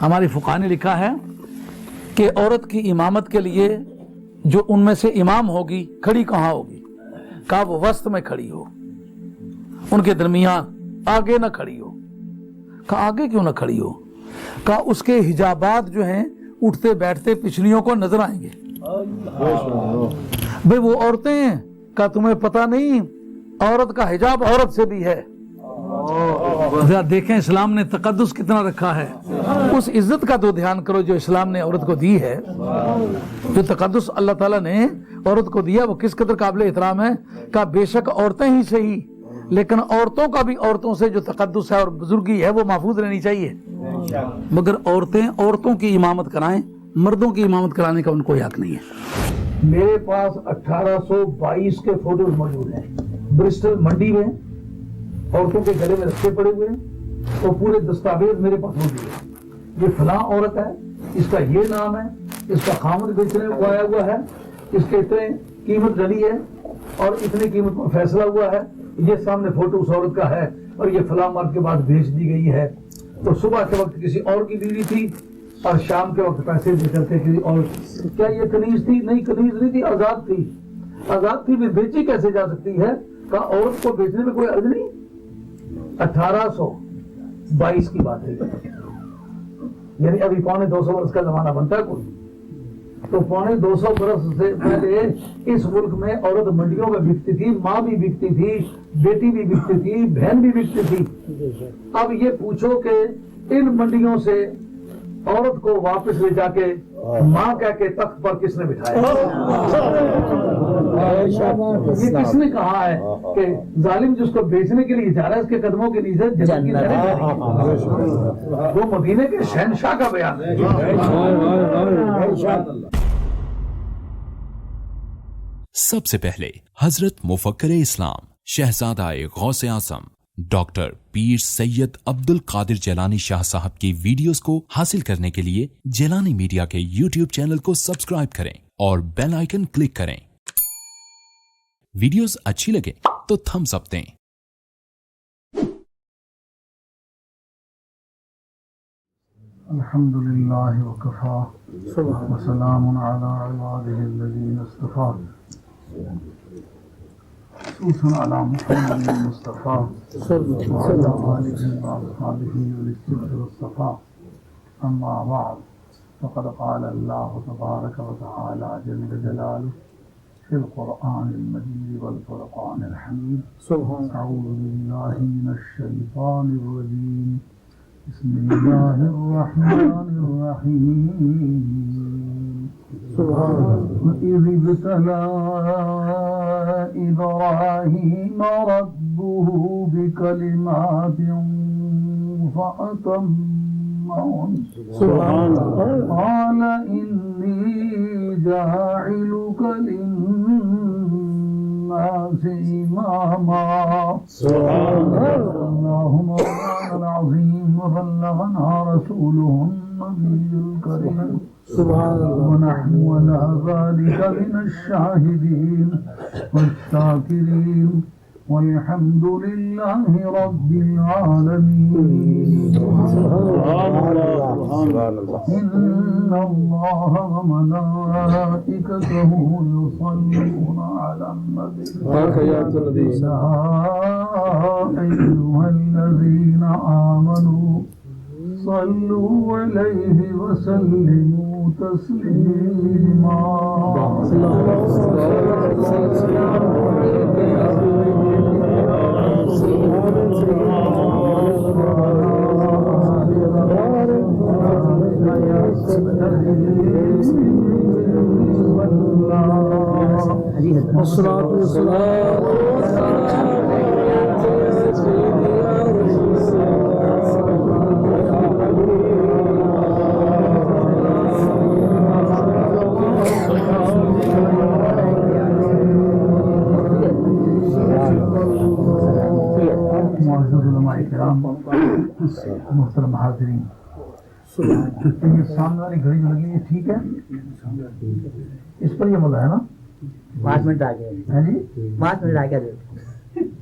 ہماری فقہ نے لکھا ہے کہ عورت کی امامت کے لیے جو ان میں سے امام ہوگی کھڑی کہاں ہوگی؟ کہا وہ وسط میں کھڑی ہو، ان کے درمیان، آگے نہ کھڑی ہو۔ کہا آگے کیوں نہ کھڑی ہو؟ کہا اس کے حجابات جو ہیں اٹھتے بیٹھتے پچھلیوں کو نظر آئیں گے۔ بھئی وہ عورتیں ہیں، کہا تمہیں پتہ نہیں عورت کا حجاب عورت سے بھی ہے۔ ذرا دیکھیں اسلام نے تقدس کتنا رکھا ہے، اس عزت کا تو دھیان کرو جو اسلام نے عورت کو دی ہے۔ جو تقدس اللہ تعالیٰ نے عورت کو دیا وہ کس قدر قابل احترام ہے۔ کہ بے شک عورتیں ہی صحیح، لیکن عورتوں کا بھی عورتوں سے جو تقدس ہے اور بزرگی ہے وہ محفوظ رہنی چاہیے۔ مگر عورتیں عورتوں کی امامت کرائیں، مردوں کی امامت کرانے کا ان کو حق نہیں ہے۔ میرے پاس 1822 کے فوٹوز موجود ہیں، برسٹل منڈی میں عورتوں کے گلے میں رکھے پڑے ہوئے ہیں، تو پورے دستاویز میرے پاس موجود ہے۔ یہ فلاں عورت ہے، اس کا یہ نام ہے، اس کا خامد بیچنے کو آیا ہوا ہے، اس کے اتنے قیمت ڈلی ہے اور اتنی قیمت پر فیصلہ ہوا ہے، یہ سامنے فوٹو اس عورت کا ہے اور یہ فلاں مرد کے بعد بھیج دی گئی ہے۔ تو صبح کے وقت کسی اور کی بیوی تھی اور شام کے وقت پیسے دے کر کے کسی اور۔ کیا یہ کنیز تھی؟ نہیں کنیز نہیں تھی، آزاد تھی۔ آزاد تھی بھی بیچی کیسے جا سکتی ہے؟ کہ عورت کو بیچنے میں کوئی عرض نہیں۔ 1822 کی بات ہے، یعنی ابھی 250 برس کا زمانہ بنتا ہے کوئی، تو 250 برس سے پہلے اس ملک میں عورت منڈیوں میں بکتی تھی، ماں بھی بکتی تھی، بیٹی بھی بکتی تھی، بہن بھی بکتی تھی۔ اب یہ پوچھو کہ ان منڈیوں سے عورت کو واپس لے جا کے ماں کہہ کے تخت پر کس نے بٹھایا؟ یہ کس نے کہا ہے کہ ظالم جس کو بیچنے کے لیے جا رہا ہے اس کے قدموں کے نیچے جنت کی نہریں؟ وہ مدینے کے شہنشاہ کا بیان ہے۔ سب سے پہلے حضرت مفکر اسلام شہزادہ غوث اعظم ڈاکٹر پیر سید عبد القادر جیلانی شاہ صاحب کی ویڈیوز کو حاصل کرنے کے لیے جیلانی میڈیا کے یوٹیوب چینل کو سبسکرائب کریں اور بیل آئیکن کلک کریں۔ ویڈیوز اچھی لگے تو تھمز اپ دیں۔ الحمدللہ وکفی وسلام علی عبادہ الذین اصطفی خصوصاً علی محمد المصطفی وعلی آلہ واصحابہ والاستغفار والصفا۔ اما بعد فقد قال اللہ تبارک وتعالی جل جلالہ فی القرآن المجید والفرقان الحمید۔ اعوذ باللہ من الشیطان الرجیم، بسم اللہ الرحمن الرحیم۔ وَإِذِ ابْتَلَىٰ إِبْرَاهِيمَ رَبُّهُ بِكَلِمَاتٍ فَأَتَمَّهُنَّ قَالَ إِنِّي جَاعِلُكَ لِلنَّاسِ إِمَامًا۔ اللهم مولانا العظيم وبلغنا رسوله النبي الكريم ونحن على ذلك من الشاهدين والشاكرين والحمد لله رب العالمين۔ إن الله وملائكته يصلون على النبي يا أيها الذين آمنوا صلوا عليه وسلموا تسليما۔ الصلاة والسلام محترم حاضرین، یہ سامنے والی گھڑی جو لگی ہے ٹھیک ہے؟ اس پر یہ ملا ہے نا 5 منٹ آگے ہے جی، 5 منٹ آگے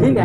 ٹھیک ہے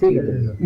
ٹھیک ہے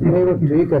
ٹھیک ہے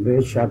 بے شک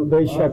بے شک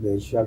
بے شک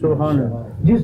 سبحان اللہ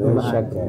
بے شک ہے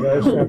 بے شک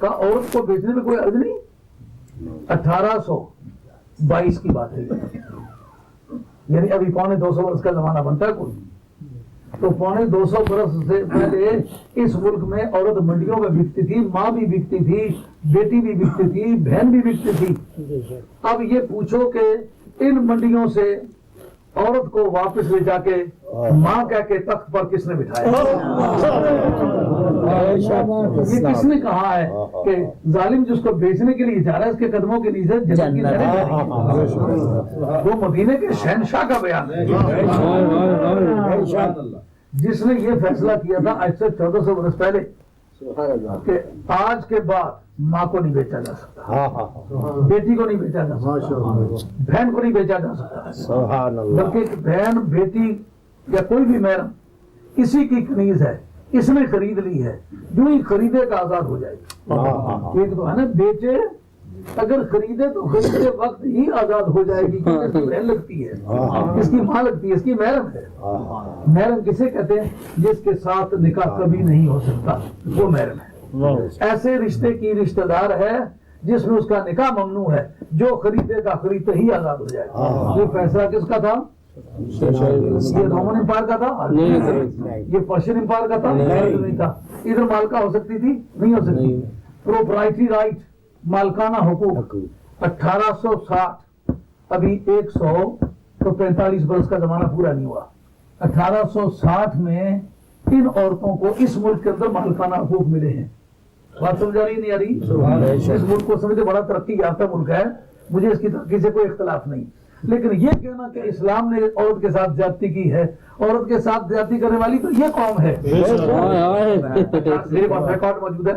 کہا عورت کو بیچنے میں کوئی عرض نہیں. 1822 کی بات ہے، یعنی ابھی 250 برس کا زمانہ بنتا ہے کوئی. تو 250 برس سے پہلے اس ملک میں عورت منڈیوں میں بکتی تھی، ماں بھی بکتی تھی، بیٹی بھی بکتی تھی، بہن بھی بکتی تھی. اب یہ پوچھو کہ ان منڈیوں سے عورت کو واپس لے جا کے ماں کہہ کے تخت پر کس نے بٹھایا؟ یہ کس نے کہا ہے کہ ظالم جس کو بیچنے کے لیے جا رہا ہے اس کے قدموں کے نیچے جنت کی نہریں بہہ رہی ہیں. وہ مدینے کے شہنشاہ کا بیان ہے جس نے یہ فیصلہ کیا تھا آج سے 1400 برس پہلے کہ آج کے بعد ماں کو نہیں بیچا جا سکتا، بیٹی کو نہیں بیچا جا سکتا، بہن کو نہیں بیچا جا سکتا، بلکہ بہن بیٹی یا کوئی بھی محرم کسی کی کنیز ہے، اس نے خرید لی ہے، جو ہی خریدے کا آزاد ہو جائے گی. ایک تو ہے نا بیچے، اگر خریدے تو خریدے وقت ہی آزاد ہو جائے گی، کیونکہ اس کی بہن لگتی ہے، اس کی ماں لگتی ہے، اس کی محرم ہے. محرم کسے کہتے ہیں؟ جس کے ساتھ نکاح کبھی نہیں ہو سکتا، وہ محرم ہے. ایسے رشتے کی رشتہ دار ہے جس میں اس کا نکاح ممنوع ہے، جو خریدے کا خریدتے ہی آزاد ہو جائے. یہ فیصلہ کس کا تھا؟ یہ رومن امپائر کا تھا؟ یہ پرشین امپائر کا تھا؟ نہیں تھا. ادھر مالکہ ہو سکتی تھی؟ نہیں ہو سکتی. پروپرائٹری رائٹ، مالکانہ حقوق 1860، ابھی 145 برس کا زمانہ پورا نہیں ہوا. 1860 میں ان عورتوں کو اس ملک کے اندر مالکانہ حقوق ملے ہیں. بات سمجھا رہی نہیں آ رہی؟ اس ملک کو سمجھے بڑا ترقی یافتہ ملک ہے، مجھے اس کی ترقی سے کوئی اختلاف نہیں، لیکن یہ کہنا کہ اسلام نے عورت کے ساتھ زیادتی کی ہے، عورت کے ساتھ زیادتی کرنے والی تو یہ قوم ہے. میرے پاس ریکارڈ موجود ہے،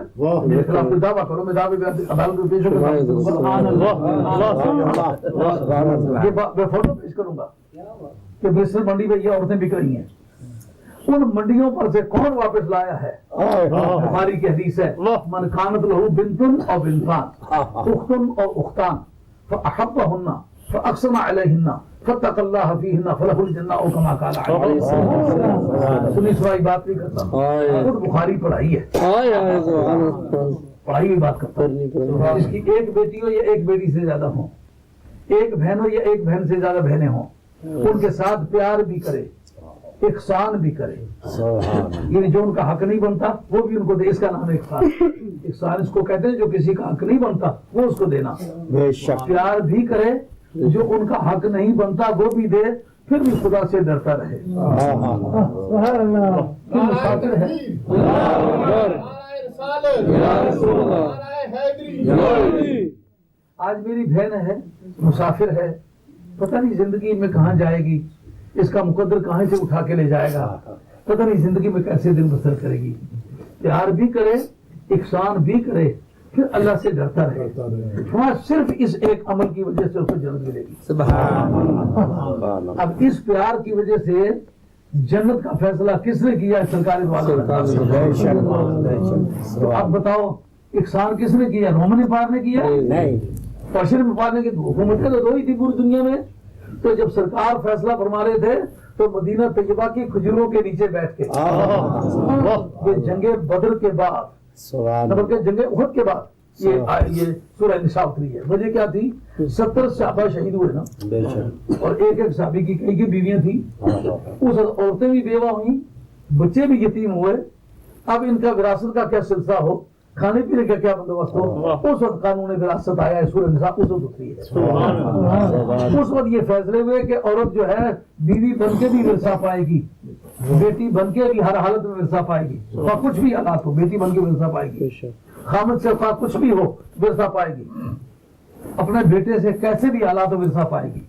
میرے خلاف کوئی دعویٰ کرو، میں دعوے عدالت میں پیش کروں گا، میں فوٹو پیش کروں گا کہ برسٹل منڈی میں یہ عورتیں بک رہی ہیں. ان منڈیوں پر سے کون واپس لایا ہے؟ بخاری کی حدیث ہے، من کانت لہو بنتن اور بنتان، اختن اور اختان، فاحبہن فاقسم علیہن فاتق اللہ فیہن فلہ الجنہ او کما قال علیہ السلام. سنی سنائی بات نہیں کرتا، خود بخاری پڑھائی ہے، پڑھائی ہوئی بات کرتا. اس کی ایک بیٹی ہو یا ایک بیٹی سے زیادہ ہوں، ایک بہن ہو یا ایک بہن سے زیادہ بہنیں ہوں، ان کے ساتھ پیار بھی کرے، احسان بھی کرے، یعنی جو ان کا حق نہیں بنتا وہ بھی ان کو دے. اس کا نام ہے احسان. احسان اس کو کہتے ہیں جو کسی کا حق نہیں بنتا وہ اس کو دینا. پیار بھی کرے، جو ان کا حق نہیں بنتا وہ بھی دے، پھر بھی خدا سے ڈرتا رہے. آج میری بہن ہے، مسافر ہے، پتہ نہیں زندگی میں کہاں جائے گی، اس کا مقدر کہاں سے اٹھا کے لے جائے گا، پتہ نہیں زندگی میں کیسے دن بسر کرے گی. پیار بھی کرے، احسان بھی کرے، پھر اللہ سے ڈرتا رہے. وہاں صرف اس ایک عمل کی وجہ سے اس کو جنت ملے گی. اب اس پیار کی وجہ سے جنت کا فیصلہ کس نے کیا؟ سرکار دو عالم. تو اب بتاؤ احسان کس نے کیا؟ رومن امپائر نے کیا؟ نہیں. پرشین امپائر نے کی حکومتیں تو دو ہی تھی پوری دنیا میں. تو جب سرکار فیصلہ فرما رہے تھے تو مدینہ طیبہ کی کھجوروں کے نیچے بیٹھ کے، یہ جنگ بدر کے بعد، بلکہ جنگ احد کے بعد یہ سورہ نساء اتری ہے. وجہ کیا تھی؟ 70 صحابہ شہید ہوئے نا، اور ایک ایک صحابی کی کئی بیویاں تھیں، اس عورتیں بھی بیوہ ہوئیں، بچے بھی یتیم ہوئے. اب ان کا وراثت کا کیا سلسلہ ہو، کھانے پینے کا کیا بندوبست ہو، اس وقت قانون وراثت آیا ہے، سورہ نساء اس وقت اتری ہے. اس وقت یہ فیصلے ہوئے کہ عورت جو ہے بیوی بن کے بھی ورثہ پائے گی، بیٹی بن کے بھی ہر حالت میں ورثہ پائے گی، خواہ کچھ بھی حالات ہو بیٹی بن کے ورثہ پائے گی، خامد سے خواہ کچھ بھی ہو ورثہ پائے گی، اپنے بیٹے سے کیسے بھی حالات ہو ورثہ پائے گی،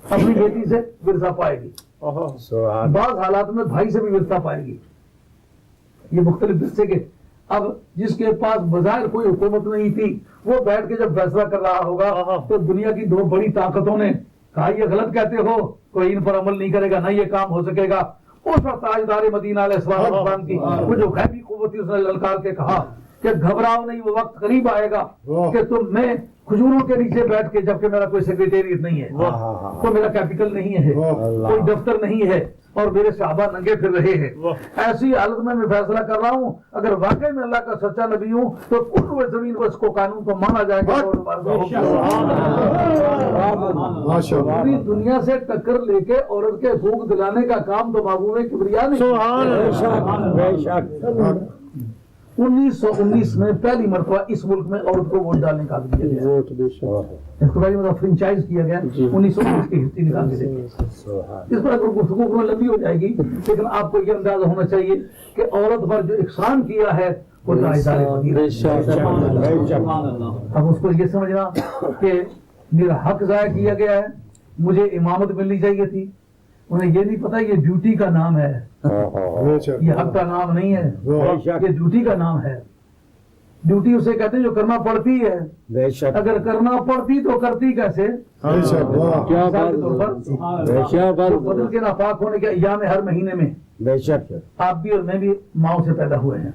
اپنی بیٹی سے ورثہ پائے گی، بعض حالات میں بھائی سے بھی ورثہ پائے گی. یہ مختلف ورثے کے. اب جس کے پاس بظاہر کوئی حکومت نہیں تھی وہ بیٹھ کے جب فیصلہ کر رہا ہوگا تو دنیا کی دو بڑی طاقتوں نے کہا یہ غلط کہتے ہو، کوئی ان پر عمل نہیں کرے گا، نہ یہ کام ہو سکے گا. اس وقت تاجدار مدینہ علیہ السلام کی وہ جو غیبی قوت تھی اس نے للکار کے کہا کہ گھبراؤ نہیں, وہ وقت قریب آئے گا کہ تم میں کھجوروں کے نیچے بیٹھ کے, جبکہ میرا کوئی سیکریٹریٹ نہیں ہے, کوئی میرا کیپٹل نہیں ہے, کوئی دفتر نہیں ہے, اور میرے صحابہ ننگے پھر رہے ہیں, ایسی حالت میں فیصلہ کر رہا ہوں اگر واقعی میں اللہ کا سچا نبی ہوں تو کل زمین کو اس کو قانون کو مانا جائے گا. پوری دنیا سے ٹکر لے کے عورت کے حقوق دلانے کا کام تو محبوب کبریا نے 1919 میں پہلی مرتبہ اس ملک میں عورت کو ووٹ ڈالنے کا دیا گیا, اس کو پہلی مرتبہ فرنچائز کیا گیا 1919 کی ہسٹری نکال کے دیکھیں. اس پر اگر گفتگو لمبی ہو جائے گی, لیکن آپ کو یہ اندازہ ہونا چاہیے کہ عورت پر جو احسان کیا ہے وہ اب اس کو یہ سمجھنا کہ میرا حق ضائع کیا گیا ہے, مجھے امامت ملنی چاہیے تھی. انہیں یہ نہیں پتا یہ ڈیوٹی کا نام ہے, یہ حق کا نام نہیں ہے, یہ ڈیوٹی کا نام ہے. ڈیوٹی اسے کہتے ہیں جو کرنا پڑتی ہے, اگر کرنا پڑتی تو کرتی کیسے؟ بدل کے ناپاک ہونے کے ایام ہر مہینے میں آپ بھی اور میں بھی ماؤں سے پیدا ہوئے ہیں,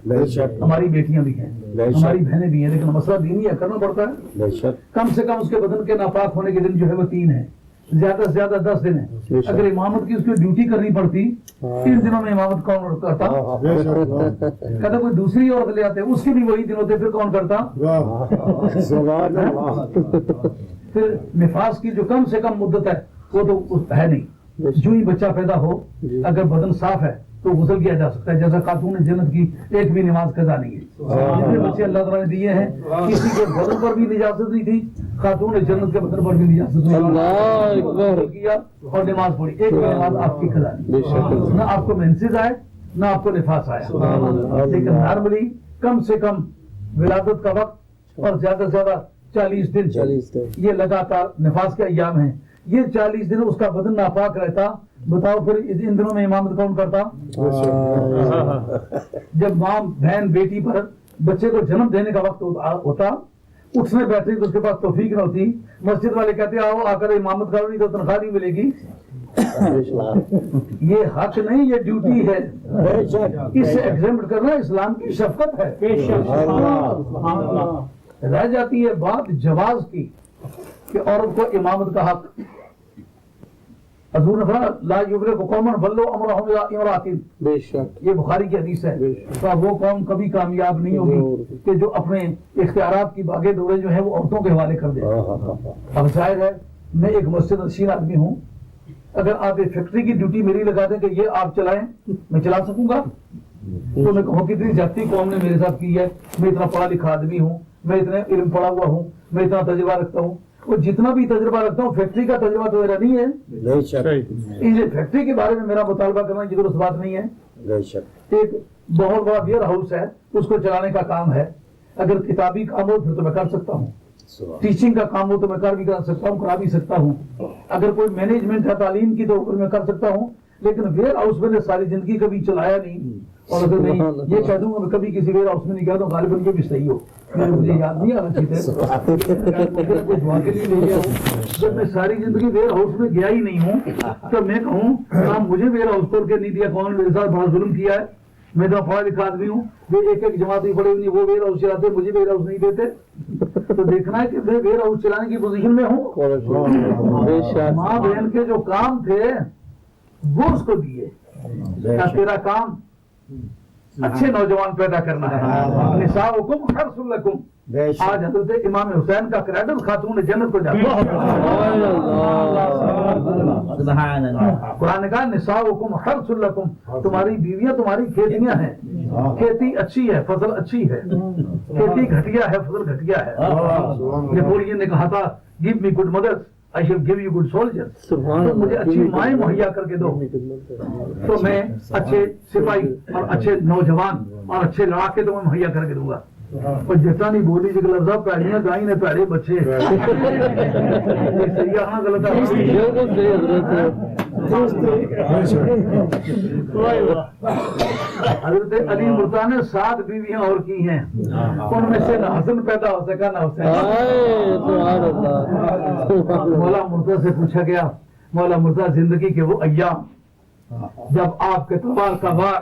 ہماری بیٹیاں بھی ہیں, ہماری بہنیں بھی ہیں, لیکن مسئلہ دینی ہے, کرنا پڑتا ہے. کم سے کم اس کے بدن کے ناپاک ہونے کے دن جو ہے وہ 3 ہیں, زیادہ سے زیادہ 10 دن ہے. اگر امامت کی اس کی ڈیوٹی کرنی پڑتی 3 دنوں میں امامت کون کرتا؟ کہتا کوئی دوسری عورت لے آتے, اس کے بھی وہی دن ہوتے, پھر کون کرتا؟ پھر نفاس کی جو کم سے کم مدت ہے وہ تو ہے نہیں. جو ہی بچہ پیدا ہو اگر بدن صاف ہے تو غسل کیا جا سکتا ہے, جیسا خاتون جنت کی ایک بھی نماز قضا نہیں ہے. جتنے بچے اللہ تعالیٰ نے دیے ہیں کسی کے بدن پر بھی نجاست نہیں تھی, خاتون جنت کے بدن پر بھی نجاست نہیں کیا اور نماز پڑھی, ایک بھی نماز آپ کی قضا نہیں. نہ آپ کو مینسز آئے نہ آپ کو نفاس آیا, لیکن نارملی کم سے کم ولادت کا وقت اور زیادہ سے زیادہ 40 دن یہ لگاتار نفاس کے ایام ہیں. یہ 40 دن اس کا بدن ناپاک رہتا, بتاؤ پھر ان دنوں میں امامت کون کرتا؟ جب ماں بہن بیٹی پر بچے کو جنم دینے کا وقت ہوتا, اٹھنے بیٹھنے تو اس کے پاس توفیق نہ ہوتی, مسجد والے کہتے آؤ آ کر امامت کرو نہیں تو تنخواہ نہیں ملے گی. یہ حق نہیں, یہ ڈیوٹی ہے. اس سے ایگزمپٹ کرنا اسلام کی شفقت ہے. رہ جاتی ہے بات جواز کی کہ عورت کو امامت کا حق. حضور نے فرمایا لا یبلغ قوم ولوا امرهم الى امرأة, یہ بخاری کی حدیث ہے. تو وہ قوم کبھی کامیاب نہیں ہوگی کہ جو اپنے اختیارات کی باغے دورے جو ہیں وہ عورتوں کے حوالے کر دے. اب ظاہر ہے میں ایک مسجد نشین آدمی ہوں, اگر آپ ایک فیکٹری کی ڈیوٹی میری لگا دیں کہ یہ آپ چلائیں, میں چلا سکوں گا؟ تو میں کہوں کتنی زیادتی قوم نے میرے ساتھ کی ہے, میں اتنا پڑھا لکھا آدمی ہوں, میں اتنے علم پڑھا ہوا ہوں, میں اتنا تجربہ رکھتا ہوں. وہ جتنا بھی تجربہ رکھتا ہوں فیکٹری کا تجربہ تو میرا نہیں ہے. فیکٹری کے بارے میں میرا مطالبہ کرنا کی درست بات نہیں ہے. ایک بہت بڑا ویئر ہاؤس ہے, اس کو چلانے کا کام ہے. اگر کتابی کام ہو پھر تو میں کر سکتا ہوں, ٹیچنگ کا کام ہو تو میں کر بھی کر سکتا ہوں, کرا بھی سکتا ہوں. اگر کوئی مینجمنٹ ہے تعلیم کی تو میں کر سکتا ہوں, لیکن ویئر ہاؤس میں نے ساری زندگی کبھی چلایا نہیں. اور اگر میں یہ کہہ دوں گا میں کبھی کسی ویئر ہاؤس میں نہیں کہتا ہوں, غالباً یہ بھی صحیح ہو, مجھے یاد نہیں آنا چاہیے. جب میں ساری زندگی ویئر ہاؤس میں گیا ہی نہیں ہوں تو میں کہوں کام مجھے ویئر ہاؤس کھول کے نہیں دیا, کون میرے ساتھ بڑا ظلم کیا ہے. میں تو پڑھا لکھا آدمی ہوں, وہ ایک ایک جماعت ہی پڑے ہوئی, وہ ویئر ہاؤس چلاتے, مجھے ویئر ہاؤس نہیں دیتے. تو دیکھنا ہے کہ میں ویئر ہاؤس چلانے کی پوزیشن میں ہوں. ماں بہن کے جو کام تھے وہ اس کو دیے. تیرا کام اچھے نوجوان پیدا کرنا ہے. نساؤکم حرث لکم. آج حضرت امام حسین کا کریڈٹ خاتون جنت کو جاتا ہے. قرآن نے کہا نساؤکم حرث لکم, تمہاری بیویاں تمہاری کھیتیاں ہیں. کھیتی اچھی ہے, فصل اچھی ہے, کھیتی گھٹیا ہے, فصل گھٹیا ہے. نیپولین نے کہا تھا give me good mothers, I shall give you good soldiers. تو مجھے اچھی مائیں مہیا کر کے دو تو میں اچھے سپاہی اور اچھے نوجوان اور اچھے لڑاکے تو میں مہیا کر کے دوں گا. اور جتنا نہیں بولی جی لفظ پیڑیاں گائیں نے پیڑے بچے غلط حضرت علی مرتضیٰ نے 7 بیویاں اور کی ہیں, ان میں سے نہ حسن پیدا ہو سکا نہ حسین. مولا مرتضیٰ سے پوچھا گیا, مولا مرتضیٰ زندگی کے وہ ایام جب آپ کے تلوار کا وار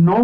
9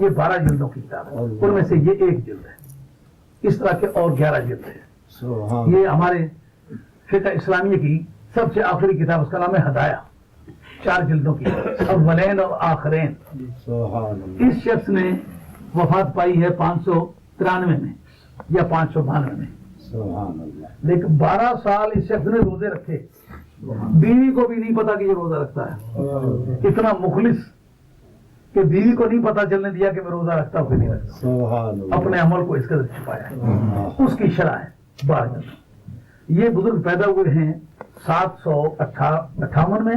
یہ 12 جلدوں کی کتاب ہے، ان میں سے یہ ایک جلد ہے، اس طرح کے اور 11 جلد ہے۔ سبحان یہ ہمارے فقہ اسلامیہ کی سب سے آخری کتاب، اس کا نام ہے ہدایہ، 4 جلدوں کی، اولین اور آخرین۔ سبحان اللہ اس شخص نے وفات پائی ہے 593 میں یا 592 میں، سبحان اللہ لیکن 12 سال اس شخص نے روزے رکھے، بیوی کو بھی نہیں پتا کہ یہ روزہ رکھتا ہے، اتنا مخلص کہ بیوی کو نہیں پتا چلنے دیا کہ میں روزہ رکھتا ہوں کہ نہیں رکھتا، سبحان اللہ اپنے عمل کو اس قدر چھپایا ہے۔ اس کی شرح ہے 12 جلد۔ یہ بزرگ پیدا ہوئے ہیں 758 میں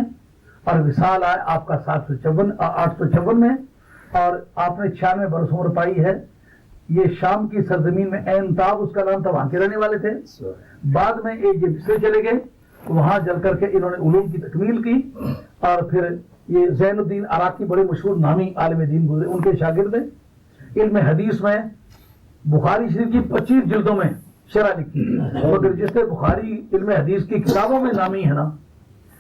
اور وصال آئے آپ کا 856 میں، اور آپ نے 96 برس عمر پائی ہے۔ یہ شام کی سرزمین میں عین تاب اس کا نام تھا، وہاں کے رہنے والے تھے۔ بعد میں یہ مصر چلے گئے، وہاں جل کر کے انہوں نے علوم کی تکمیل کی، اور پھر یہ زین الدین عراقی بڑے مشہور نامی عالم دین گزرے، ان کے شاگرد ہیں۔ علم حدیث میں بخاری شریف کی 25 جلدوں میں شرح لکھی، مگر جس نے بخاری علم حدیث کی کتابوں میں نامی ہے نا،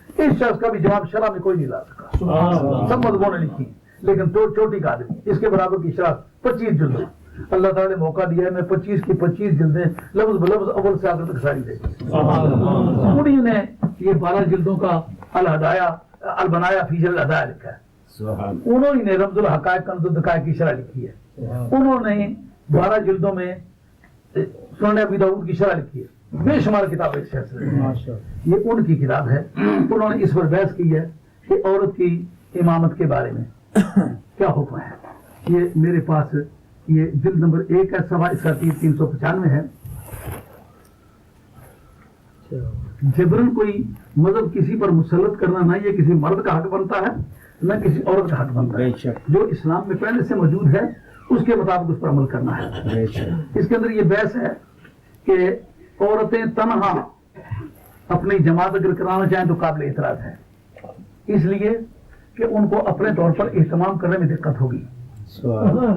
اس شخص کا بھی جواب شرح میں کوئی نہیں لا سکا۔ سب مذہبوں نے لکھی، لیکن تو چوٹی کا آدمی اس کے برابر کی شرح 25 جلدیں۔ اللہ تعالیٰ نے موقع دیا ہے، میں 25 کی 25 جلدیں لفظ بلفظ اول سے آخر تک ساری دے دی۔ انہی نے یہ 12 جلدوں کا الہدایہ البنایا فی شرح الہدایہ لکھا ہے۔ سبحان انہوں نے رمز الحقائق کنز الدقائق کی شرح لکھی ہے۔ انہوں نے 12 جلدوں میں سنن ابی داؤد کی شرح لکھی ہے۔ بے شمار کتابیں اس شخص نے، ماشاءاللہ یہ ان کی کتاب ہے۔ انہوں نے اس پر بحث کی ہے کہ عورت کی امامت کے بارے میں کیا حکم ہے۔ یہ میرے پاس یہ جلد نمبر 1 ہے، صفحہ اساتیر 395 ہے۔ جبرن کوئی مذہب کسی پر مسلط کرنا نہ یہ کسی مرد کا حق بنتا ہے نہ کسی عورت کا حق بنتا ہے، بے شک جو اسلام میں پہلے سے موجود ہے اس کے مطابق اس پر عمل کرنا ہے۔ بے شک اس کے اندر یہ بحث ہے کہ عورتیں تنہا اپنی جماعت اگر کرانا چاہیں تو قابل اعتراض ہے، اس لیے کہ ان کو اپنے طور پر اہتمام کرنے میں دقت ہوگی۔ سبحان اللہ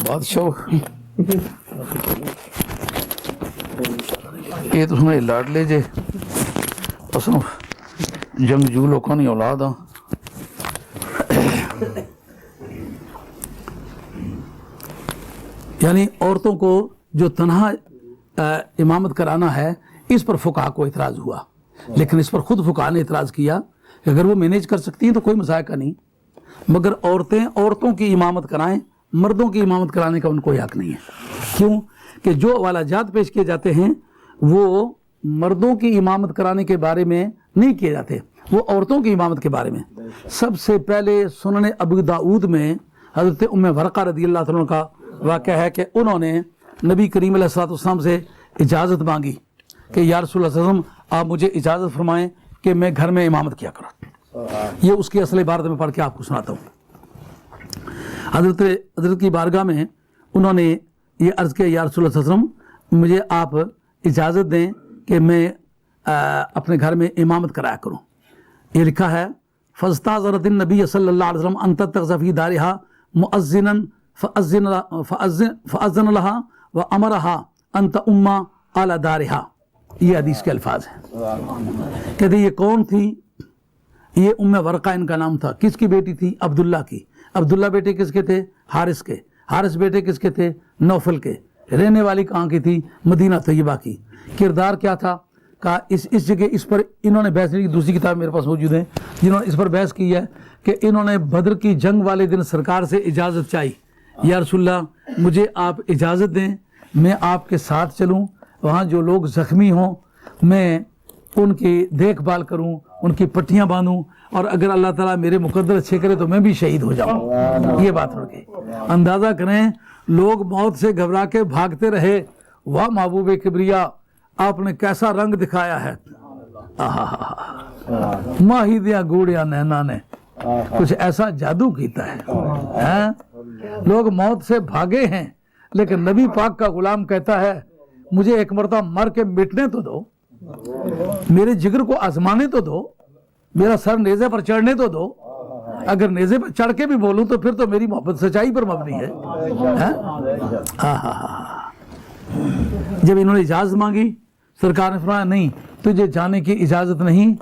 بادشاہ یہ تو سنے لاڈ لے جے اساں جنگجو لوگوں کی اولاد ہاں۔ یعنی عورتوں کو جو تنہا امامت کرانا ہے اس پر فقہا کو اعتراض ہوا، لیکن اس پر خود فقہا نے اعتراض کیا کہ اگر وہ مینیج کر سکتی ہیں تو کوئی مذائقہ نہیں، مگر عورتیں عورتوں کی امامت کرائیں، مردوں کی امامت کرانے کا ان کو حق نہیں ہے۔ کیوں کہ جو والا جات پیش کیے جاتے ہیں وہ مردوں کی امامت کرانے کے بارے میں نہیں کیے جاتے، وہ عورتوں کی امامت کے بارے میں۔ سب سے پہلے سنن ابو داؤد میں حضرت ام ورقہ رضی اللہ تعالیٰ کا واقعہ ہے کہ انہوں نے نبی کریم علیہ الصلوۃ والسلام سے اجازت مانگی کہ یا رسول اللہ صلی اللہ علیہ وسلم آپ مجھے اجازت فرمائیں کہ میں گھر میں امامت کیا کروں۔ یہ اس کی اصل عبارت میں پڑھ کے آپ کو سناتا ہوں۔ حضرت کی بارگاہ میں انہوں نے یہ عرض کیا یا رسول اللہ صلی اللہ علیہ وسلم مجھے آپ اجازت دیں کہ میں اپنے گھر میں امامت کرایا کروں۔ یہ لکھا ہے فاستأذنت النبی صلی اللہ علیہ وسلم ان تتخذ فی دارہا مؤذنا فأذن لها وامرها ان تؤم علی دارہا۔ یہ حدیث کے الفاظ ہیں۔ کہتے یہ کون تھی؟ یہ ام ورقہ ان کا نام تھا۔ کس کی بیٹی تھی؟ عبداللہ کی۔ عبداللہ بیٹے کس کے تھے؟ حارث کے۔ حارث بیٹے کس کے تھے؟ نوفل کے۔ رہنے والی کہاں کی تھی؟ مدینہ طیبہ کی۔ کردار کیا تھا؟ کہا اس جگہ اس پر انہوں نے بحث کی، دوسری کتاب میرے پاس موجود ہیں جنہوں نے اس پر بحث کی ہے کہ انہوں نے بدر کی جنگ والے دن سرکار سے اجازت چاہی، یا رسول اللہ مجھے آپ اجازت دیں میں آپ کے ساتھ چلوں، وہاں جو لوگ زخمی ہوں میں ان کی دیکھ بھال کروں، ان کی پٹیاں باندھوں، اور اگر اللہ تعالیٰ میرے مقدر اچھے کرے تو میں بھی شہید ہو جاؤں۔ یہ بات ہو گئی۔ اندازہ کریں لوگ موت سے گھبرا کے بھاگتے رہے، واہ محبوب کبریا آپ نے کیسا رنگ دکھایا ہے، ماہی دیا گوڑیا نینا نے کچھ ایسا جادو کیتا ہے۔ لوگ موت سے بھاگے ہیں لیکن نبی پاک کا غلام کہتا ہے مجھے ایک مرتبہ مر کے مٹنے تو دو، میرے جگر کو آزمانے تو دو، میرا سر نیزے پر چڑھنے تو دو، اگر نیزے پر چڑھ کے بھی بولوں تو پھر تو میری محبت سچائی پر مبنی ہے۔ جب انہوں نے اجازت مانگی سرکار نے فرمایا نہیں تجھے جانے کی اجازت نہیں،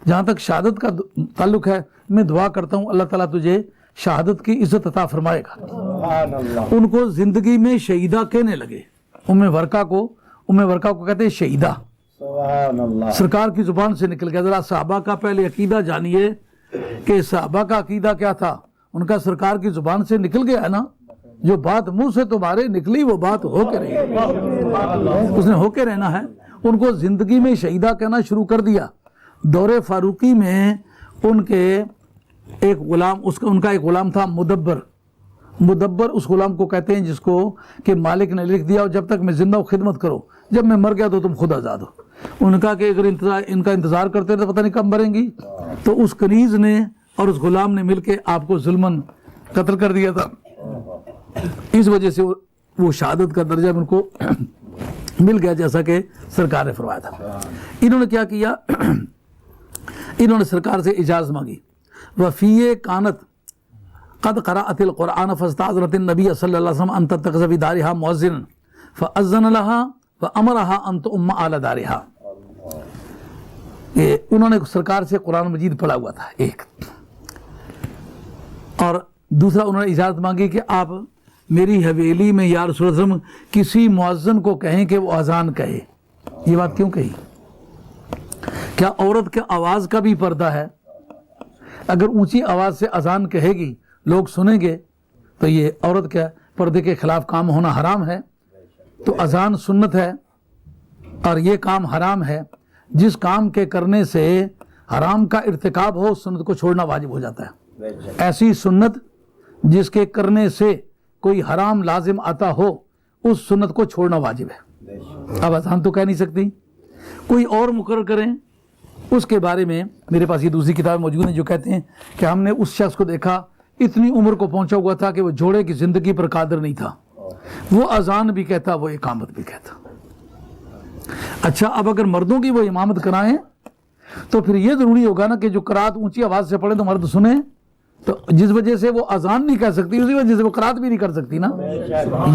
جہاں تک شہادت کا تعلق ہے میں دعا کرتا ہوں اللہ تعالیٰ تجھے شہادت کی عزت عطا فرمائے گا. سبحان اللہ. ان کو زندگی میں شہیدہ کہنے لگے. ام ورقہ کو کہتے ہیں شہیدہ. سبحان اللہ. سرکار کی زبان سے نکل گیا. ذرا صحابہ کا پہلے عقیدہ جانیے کہ صحابہ کا عقیدہ کیا تھا. ان کا سرکار کی زبان سے نکل گیا ہے نا, جو بات منہ سے تمہارے نکلی وہ بات ہو کے رہی, اس نے ہو کے رہنا ہے. ان کو زندگی میں شہیدہ کہنا شروع کر دیا. دور فاروقی میں ان کے ایک غلام, ان کا ایک غلام تھا مدبر اس غلام کو کہتے ہیں جس کو کہ مالک نے لکھ دیا جب تک میں زندہ ہوں خدمت کرو, جب میں مر گیا تو تم خود آزاد ہو. ان کا کہ اگر ان کا انتظار کرتے رہے تو پتہ نہیں کب مریں گی. تو اس کنیز نے اور اس غلام نے مل کے آپ کو ظلماً قتل کر دیا تھا. اس وجہ سے وہ شہادت کا درجہ ان کو مل گیا جیسا کہ سرکار نے فرمایا تھا. انہوں نے کیا کیا, انہوں نے سرکار سے اجازت مانگی. وفی کانت قد قرأت القرآن فاستأذنت النبی صلی اللہ علیہ وسلم ان تتخذ فی دارها مؤذنا فأذن لها وأمرها ان تؤم على دارها. انہوں نے سرکار سے قرآن مجید پڑھا ہوا تھا ایک, اور دوسرا انہوں نے اجازت مانگی کہ آپ میری حویلی میں یا رسول اللہ صلی اللہ علیہ وسلم کسی مؤذن کو کہیں کہ وہ اذان کہے. یہ بات کیوں کہی؟ کیا عورت کے آواز کا بھی پردہ ہے؟ اگر اونچی آواز سے اذان کہے گی لوگ سنیں گے تو یہ عورت کے پردے کے خلاف کام ہونا حرام ہے. تو اذان سنت ہے اور یہ کام حرام ہے. جس کام کے کرنے سے حرام کا ارتکاب ہو سنت کو چھوڑنا واجب ہو جاتا ہے. ایسی سنت جس کے کرنے سے کوئی حرام لازم آتا ہو اس سنت کو چھوڑنا واجب ہے. اب اذان تو کہہ نہیں سکتی, کوئی اور مقرر کریں. اس کے بارے میں میرے پاس یہ دوسری کتاب موجود ہیں جو کہتے ہیں کہ ہم نے اس شخص کو دیکھا اتنی عمر کو پہنچا ہوا تھا کہ وہ جوڑے کی زندگی پر قادر نہیں تھا, وہ اذان بھی کہتا وہ اقامت بھی کہتا. اچھا, اب اگر مردوں کی وہ امامت کرائیں تو پھر یہ ضروری ہوگا نا کہ جو قرات اونچی آواز سے پڑھے تو مرد سنیں, تو جس وجہ سے وہ اذان نہیں کہہ سکتی اسی وجہ سے وہ قرات بھی نہیں کر سکتی نا.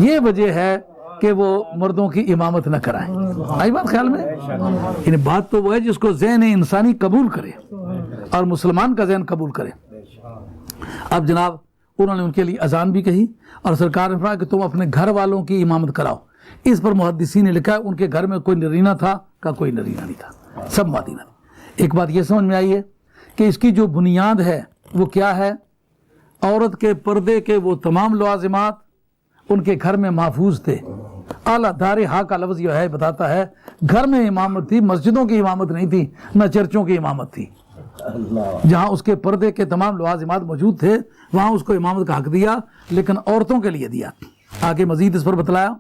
یہ وجہ ہے کہ وہ مردوں کی امامت نہ کرائیں. آئی بات خیال میں؟ یعنی بات تو وہ ہے جس کو ذہن انسانی قبول کرے اور مسلمان کا ذہن قبول کرے. اب جناب انہوں نے ان کے لیے اذان بھی کہی اور سرکار نے فرمایا کہ تم اپنے گھر والوں کی امامت کراؤ. اس پر محدثین نے لکھا ہے ان کے گھر میں کوئی نرینہ تھا کا کوئی نرینہ نہیں تھا, سب مادینہ. ایک بات یہ سمجھ میں آئی ہے کہ اس کی جو بنیاد ہے وہ کیا ہے, عورت کے پردے کے وہ تمام لوازمات ان کے گھر میں محفوظ تھے. اعلیٰ دار ہا کا لفظ یہ ہے بتاتا ہے گھر میں امامت تھی, مسجدوں کی امامت نہیں تھی, نہ چرچوں کی امامت تھی. جہاں اس کے پردے کے تمام لوازمات موجود تھے وہاں اس کو امامت کا حق دیا, لیکن عورتوں کے لیے دیا. آگے مزید اس پر بتلایا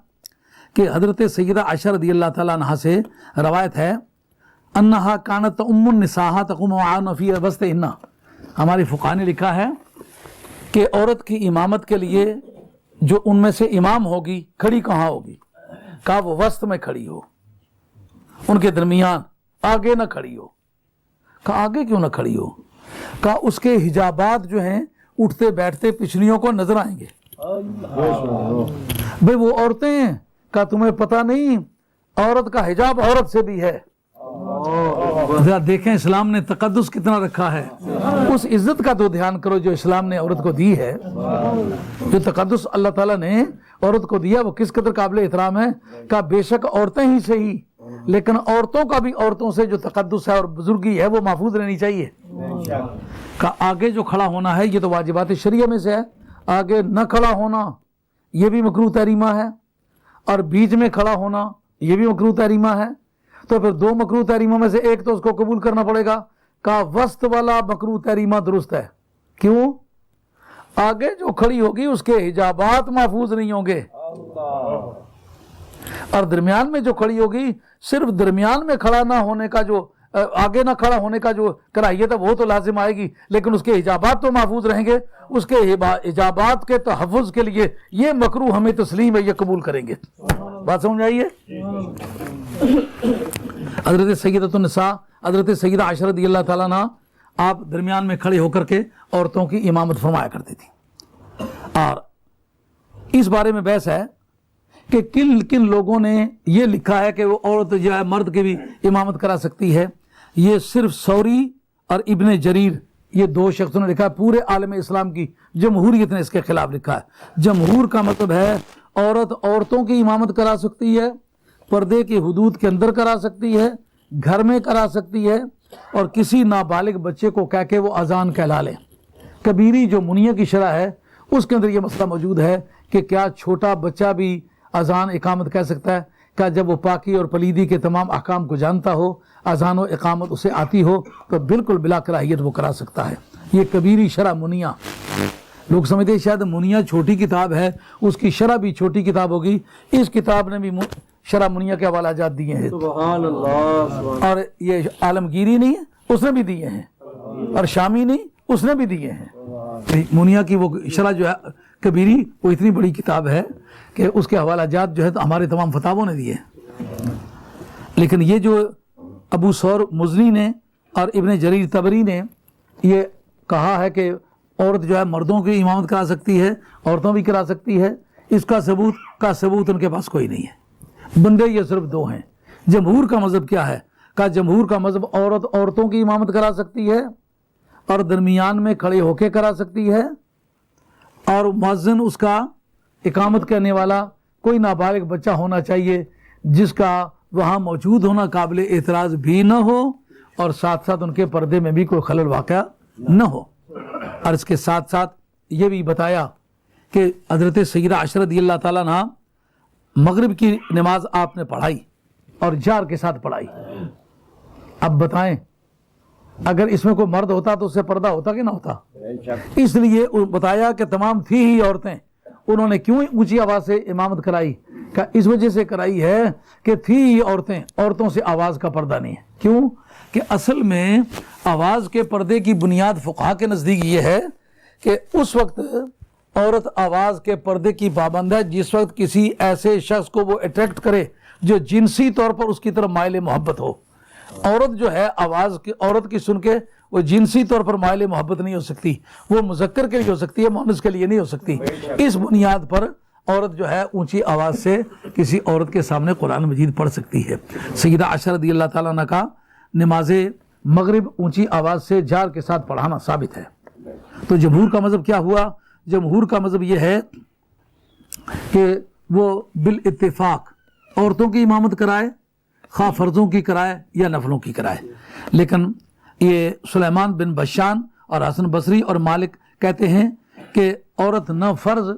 کہ حضرت سیدہ عائشہ رضی اللہ تعالیٰ عنہا سے روایت ہے انہا کانت ام النساء تقوم معاہن فی وسطہن. ہمارے فقہاء نے لکھا ہے کہ عورت کی امامت کے لیے جو ان میں سے امام ہوگی کھڑی کہاں ہوگی؟ کہا وہ وسط میں کھڑی ہو, ان کے درمیان, آگے نہ کھڑی ہو. کہا آگے کیوں نہ کھڑی ہو؟ کہا اس کے حجابات جو ہیں اٹھتے بیٹھتے پچھلیوں کو نظر آئیں گے. بھئی وہ عورتیں ہیں, کہا تمہیں پتہ نہیں عورت کا حجاب عورت سے بھی ہے. ذرا دیکھیں اسلام نے تقدس کتنا رکھا ہے. اس عزت کا تو دھیان کرو جو اسلام نے عورت کو دی ہے. جو تقدس اللہ تعالیٰ نے عورت کو دیا وہ کس قدر قابل احترام ہے. کہا بے شک عورتیں ہی صحیح لیکن عورتوں کا بھی عورتوں سے جو تقدس ہے اور بزرگی ہے وہ محفوظ رہنی چاہیے. کہا آگے جو کھڑا ہونا ہے یہ تو واجبات شریعہ میں سے ہے, آگے نہ کھڑا ہونا یہ بھی مکروہ تحریمہ ہے, اور بیچ میں کھڑا ہونا یہ بھی مکروہ تحریمہ ہے. تو پھر دو مکروہ تحریموں میں سے ایک تو اس کو قبول کرنا پڑے گا. کہا وسط والا مکروہ تحریمہ درست ہے. کیوں؟ آگے جو کھڑی ہوگی اس کے حجابات محفوظ نہیں ہوں گے, اور درمیان میں جو کھڑی ہوگی صرف درمیان میں کھڑا نہ ہونے کا جو آگے نہ کھڑا ہونے کا جو کراہیت ہے وہ تو لازم آئے گی, لیکن اس کے حجابات تو محفوظ رہیں گے. اس کے حجابات کے تحفظ کے لیے یہ مکروہ ہمیں تسلیم ہے, یہ قبول کریں گے. بات سمجھ آئیے؟ حضرت سیدۃ النساء حضرت سیدہ عائشہ رضی اللہ تعالیٰ عنہ آپ درمیان میں کھڑے ہو کر کے عورتوں کی امامت فرمایا کرتی تھی. اور اس بارے میں بحث ہے کہ کن کن لوگوں نے یہ لکھا ہے کہ وہ عورت جو ہے مرد کے بھی امامت کرا سکتی ہے. یہ صرف سوری اور ابن جریر، یہ دو شخصوں نے لکھا ہے، پورے عالم اسلام کی جمہوریت نے اس کے خلاف لکھا ہے۔ جمہور کا مطلب ہے عورت عورتوں کی امامت کرا سکتی ہے، پردے کی حدود کے اندر کرا سکتی ہے، گھر میں کرا سکتی ہے، اور کسی نابالغ بچے کو کہہ کے وہ اذان کہلا لے۔ کبیری جو منیہ کی شرح ہے اس کے اندر یہ مسئلہ موجود ہے کہ کیا چھوٹا بچہ بھی اذان اقامت کہہ سکتا ہے؟ کیا جب وہ پاکی اور پلیدی کے تمام احکام کو جانتا ہو، اذان و اقامت اسے آتی ہو، تو بالکل بلا کراہیت وہ کرا سکتا ہے۔ یہ کبیری شرح منیہ، لوگ سمجھتے ہیں شاید منیہ چھوٹی کتاب ہے، اس کی شرح بھی چھوٹی کتاب ہوگی۔ اس کتاب نے بھی شرح منیہ کے حوالہ جات دیے ہیں، سبحان اللہ، اور یہ عالمگیری نہیں ہے، اس نے بھی دیے ہیں، اور شامی نہیں، اس نے بھی دیے ہیں۔ منیہ کی وہ شرح جو ہے کبیری، وہ اتنی بڑی کتاب ہے کہ اس کے حوالہ جات جو ہے تو ہمارے تمام فتاووں نے دیے ہیں۔ لیکن یہ جو ابو ثور مزنی نے اور ابن جریر طبری نے یہ کہا ہے کہ عورت جو ہے مردوں کی امامت کرا سکتی ہے، عورتوں بھی کرا سکتی ہے، اس کا ثبوت ان کے پاس کوئی نہیں ہے۔ بندے یہ صرف دو ہیں۔ جمہور کا مذہب کیا ہے؟ کہا جمہور کا مذہب عورت عورتوں کی امامت کرا سکتی ہے، اور درمیان میں کھڑے ہو کے کرا سکتی ہے، اور مؤذن اس کا اقامت کرنے والا کوئی نابالغ بچہ ہونا چاہیے جس کا وہاں موجود ہونا قابل اعتراض بھی نہ ہو، اور ساتھ ساتھ ان کے پردے میں بھی کوئی خلل واقع نہ ہو۔ اور اس کے ساتھ ساتھ یہ بھی بتایا کہ حضرت سیدہ عائشہ رضی اللہ تعالیٰ عنہ مغرب کی نماز آپ نے پڑھائی اور جہر کے ساتھ پڑھائی۔ اب بتائیں اگر اس میں کوئی مرد ہوتا تو اس سے پردہ ہوتا کہ نہ ہوتا؟ اس لیے بتایا کہ تمام تھی ہی عورتیں، انہوں نے کیوں اونچی آواز سے امامت کرائی؟ کہ اس وجہ سے کرائی ہے کہ تھی ہی عورتیں، عورتوں سے آواز کا پردہ نہیں ہے۔ کیوں کہ اصل میں آواز کے پردے کی بنیاد فقہا کے نزدیک یہ ہے کہ اس وقت عورت آواز کے پردے کی پابند ہے جس وقت کسی ایسے شخص کو وہ اٹریکٹ کرے جو جنسی طور پر اس کی طرف مائل محبت ہو۔ عورت جو ہے آواز کی عورت کی سن کے وہ جنسی طور پر مائل محبت نہیں ہو سکتی، وہ مذکر کے لیے ہو سکتی ہے، مؤنث کے لیے نہیں ہو سکتی۔ اس بنیاد پر عورت جو ہے اونچی آواز سے کسی عورت کے سامنے قرآن مجید پڑھ سکتی ہے۔ سیدہ عائشہ رضی اللہ تعالیٰ عنہ کا نماز مغرب اونچی آواز سے جہر کے ساتھ پڑھانا ثابت ہے۔ تو جمہور کا مذہب کیا ہوا؟ جمہور کا مذہب یہ ہے کہ وہ بالاتفاق عورتوں کی امامت کرائے، خواہ فرضوں کی کرائے یا نفلوں کی کرائے۔ لیکن یہ سلیمان بن بشان اور حسن بصری اور مالک کہتے ہیں کہ عورت نہ فرض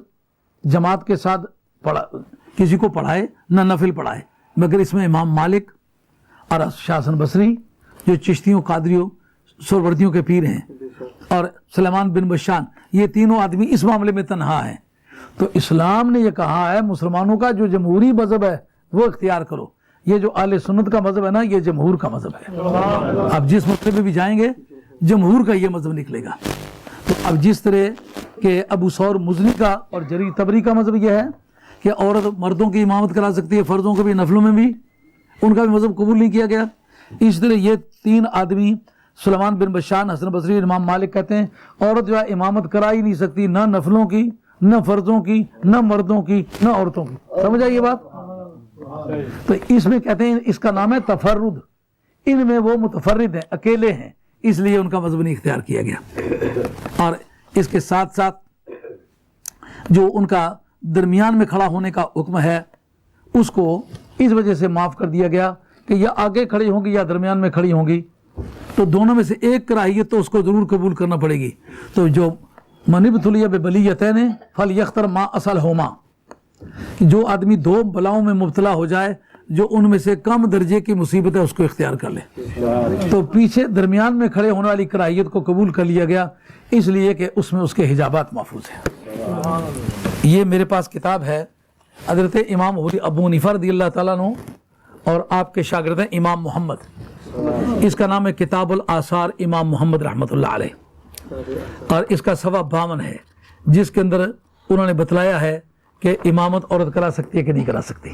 جماعت کے ساتھ کسی کو پڑھائے نہ نفل پڑھائے، مگر اس میں امام مالک اور شاہ حسن بصری جو چشتیوں قادریوں سہروردیوں کے پیر ہیں اور سلیمان بن بشان، یہ تینوں آدمی اس معاملے میں تنہا ہیں۔ تو اسلام نے یہ کہا ہے مسلمانوں کا جو جمہوری مذہب ہے وہ اختیار کرو۔ یہ جو اہل سنت کا مذہب ہے نا، یہ جمہور کا مذہب ہے۔ اب جس مسئلے میں بھی جائیں گے جمہور کا یہ مذہب نکلے گا۔ تو اب جس طرح کہ ابو ثور مزنی کا اور جریر طبری کا مذہب یہ ہے کہ عورت مردوں کی امامت کرا سکتی ہے، فرضوں کو بھی نفلوں میں بھی، ان کا بھی مذہب قبول نہیں کیا گیا۔ اس طرح یہ تین آدمی سلیمان بن بشان، حسن بصری، امام مالک کہتے ہیں عورت جو ہے امامت کرا ہی نہیں سکتی، نہ نفلوں کی، نہ فرضوں کی، نہ مردوں کی، نہ عورتوں کی۔ سمجھ آئی یہ بات؟ تو اس میں کہتے ہیں اس کا نام ہے تفرد، ان میں وہ متفرد ہیں، اکیلے ہیں، اس لیے ان کا مذہب نہیں اختیار کیا گیا۔ اور اس کے ساتھ ساتھ جو ان کا درمیان میں کھڑا ہونے کا حکم ہے اس کو اس وجہ سے معاف کر دیا گیا کہ یا آگے کھڑی ہوں گی یا درمیان میں کھڑی ہوں گی، تو دونوں میں سے ایک کراہیت تو اس کو ضرور قبول کرنا پڑے گی۔ تو جو من ابتلی ببلیتین فلیختر ما اصلہما، جو آدمی دو بلاؤں میں مبتلا ہو جائے جو ان میں سے کم درجے کی مصیبت ہے اس کو اختیار کر لے۔ تو پیچھے درمیان میں کھڑے ہونے والی کراہیت کو قبول کر لیا گیا اس لیے کہ اس میں اس کے حجابات محفوظ ہیں۔ یہ میرے پاس کتاب ہے حضرت امام ابو حنیفہ رضی اللہ تعالیٰ عنہ اور آپ کے شاگرد ہیں امام محمد، اس کا نام ہے کتاب الآثار امام محمد رحمۃ اللہ علیہ، اور اس کا صفحہ 52 ہے جس کے اندر انہوں نے بتلایا ہے کہ امامت عورت کرا سکتی ہے کہ نہیں کرا سکتی۔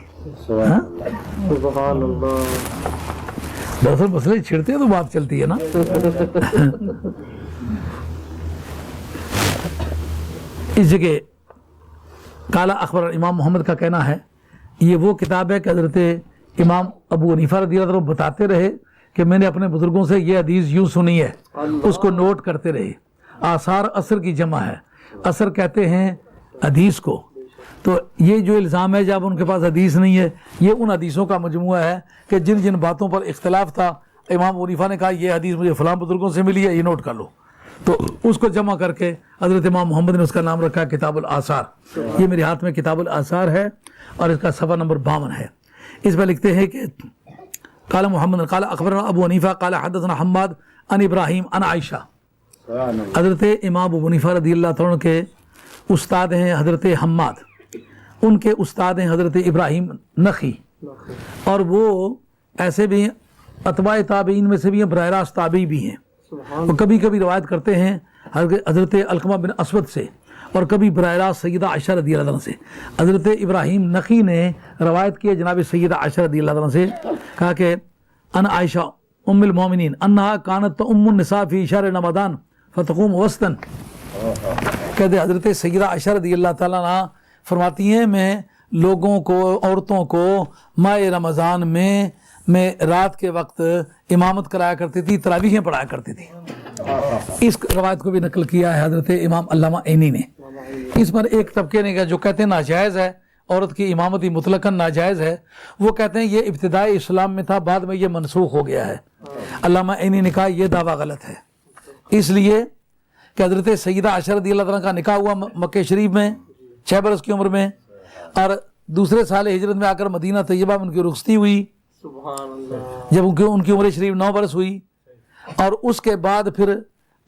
سبحان اللہ، دراصل مسئلے چھڑتے ہیں تو بات چلتی ہے نا۔ اس جگہ کالا اخبر امام محمد کا کہنا ہے یہ وہ کتاب ہے کہ حضرت امام ابو حنیفہ رضی اللہ عنہ بتاتے رہے کہ میں نے اپنے بزرگوں سے یہ حدیث یوں سنی ہے، اس کو نوٹ کرتے رہے۔ آثار اثر کی جمع ہے، اثر کہتے ہیں حدیث کو۔ تو یہ جو الزام ہے جب ان کے پاس حدیث نہیں ہے، یہ ان حدیثوں کا مجموعہ ہے کہ جن جن باتوں پر اختلاف تھا امام ابو حنیفہ نے کہا یہ حدیث مجھے فلاں بزرگوں سے ملی ہے، یہ نوٹ کر لو، تو اس کو جمع کر کے حضرت امام محمد نے اس کا نام رکھا ہے کتاب الآثار۔ یہ میرے ہاتھ میں کتاب الآثار ہے اور اس کا صفحہ نمبر 52 ہے۔ اس میں لکھتے ہیں کہ قال محمد قال اخبرنا ابو حنیفہ قال حدثنا حماد عن ابراہیم عن عائشہ۔ حضرت امام ابو حنیفہ رضی اللہ عنہ کے استاد ہیں حضرت حماد، ان کے استاد ہیں حضرت ابراہیم نخعی، اور وہ ایسے بھی اتباع تابعین میں سے بھی ہیں، براہ راست تابعی بھی ہیں۔ وہ کبھی کبھی روایت کرتے ہیں حضرت علقمہ بن اسود سے، اور کبھی براہ راست سیدہ عائشہ رضی اللہ عنہ سے۔ حضرت ابراہیم نخعی نے روایت کی ہے جناب سیدہ عائشہ رضی اللہ عنہ سے، کہا کہ ان عائشہ ام المومنین انہا کانت ام النساء فی شہر رمضان فتقوم وسطن۔ کہتے حضرت سیدہ عائشہ رضی اللہ تعالیٰ عنہ فرماتی ہیں میں لوگوں کو، عورتوں کو ماہ رمضان میں رات کے وقت امامت کرایا کرتی تھی، تراویحیں پڑھایا کرتی تھی۔ اس روایت کو بھی نقل کیا ہے حضرت امام علامہ عینی نے۔ اس پر ایک طبقے نے کہا جو کہتے ہیں ناجائز ہے، عورت کی امامتی مطلقاً ناجائز ہے، وہ کہتے ہیں یہ ابتدائی اسلام میں تھا، بعد میں یہ منسوخ ہو گیا ہے۔ علامہ عینی نے کہا یہ دعویٰ غلط ہے، اس لیے کہ حضرت سیدہ عائشہ رضی اللہ عنہ کا نکاح ہوا مکہ شریف میں 6 برس کی عمر میں، اور دوسرے سال ہجرت میں آ کر مدینہ طیبہ میں ان کی رخصتی ہوئی جب ان کی عمر شریف 9 برس ہوئی، اور اس کے بعد پھر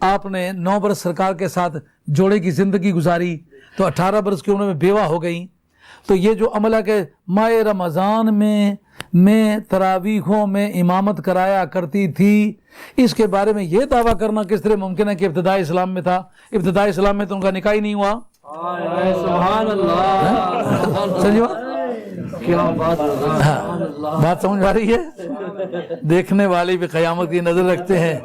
آپ نے 9 برس سرکار کے ساتھ جوڑے کی زندگی گزاری، تو 18 برس کی عمر میں بیوہ ہو گئیں۔ تو یہ جو عمل ہے کہ ماہ رمضان میں تراویحوں میں امامت کرایا کرتی تھی، اس کے بارے میں یہ دعویٰ کرنا کس طرح ممکن ہے کہ ابتدائی اسلام میں تھا؟ ابتدائی اسلام میں تو ان کا نکاح ہی نہیں ہوا۔ سبحان اللہ، سمجھو کیا بات، بات سمجھ آ رہی ہے؟ دیکھنے والے بھی قیامت کی نظر رکھتے ہیں۔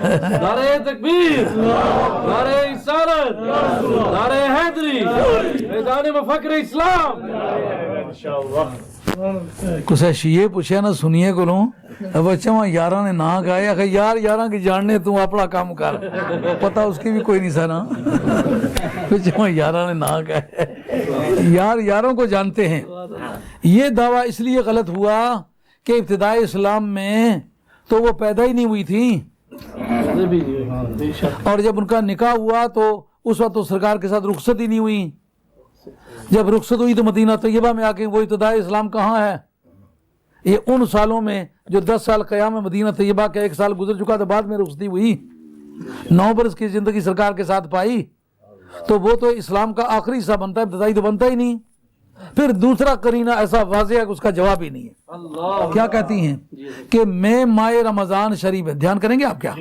نعرہ تکبیر، نعرہ رسالت، نعرہ حیدری، میدان مفکر اسلام۔ کسے شیعہ پوچھے نہ سنیے کو لوں بچہ وہاں یاراں نے نہ گائے، اگر یار یاراں کی جاننے تو اپنا کام کر، پتہ اس کی بھی کوئی نہیں سا نا، بچہ وہاں یاراں نے نہ گائے، یار یاروں کو جانتے ہیں۔ یہ دعویٰ اس لیے غلط ہوا کہ ابتدائی اسلام میں تو وہ پیدا ہی نہیں ہوئی تھی، اور جب ان کا نکاح ہوا تو اس وقت تو سرکار کے ساتھ رخصت ہی نہیں ہوئی۔ جب رخصت ہوئی تو مدینہ طیبہ میں آ کے وہ ابتدائی اسلام کہاں ہے؟ یہ ان سالوں میں جو 10 سال قیام مدینہ طیبہ کا 1 سال گزر چکا تو بعد میں رخصتی ہوئی، 9 برس کی زندگی سرکار کے ساتھ پائی، تو وہ تو اسلام کا آخری حصہ بنتا ہے، ابتدائی تو بنتا ہی نہیں۔ پھر دوسرا قرینہ ایسا واضح ہے کہ اس کا جواب ہی نہیں ہے۔ کیا کہتی ہیں کہ میں ماہ رمضان شریف ہے، دھیان کریں گے آپ کیا؟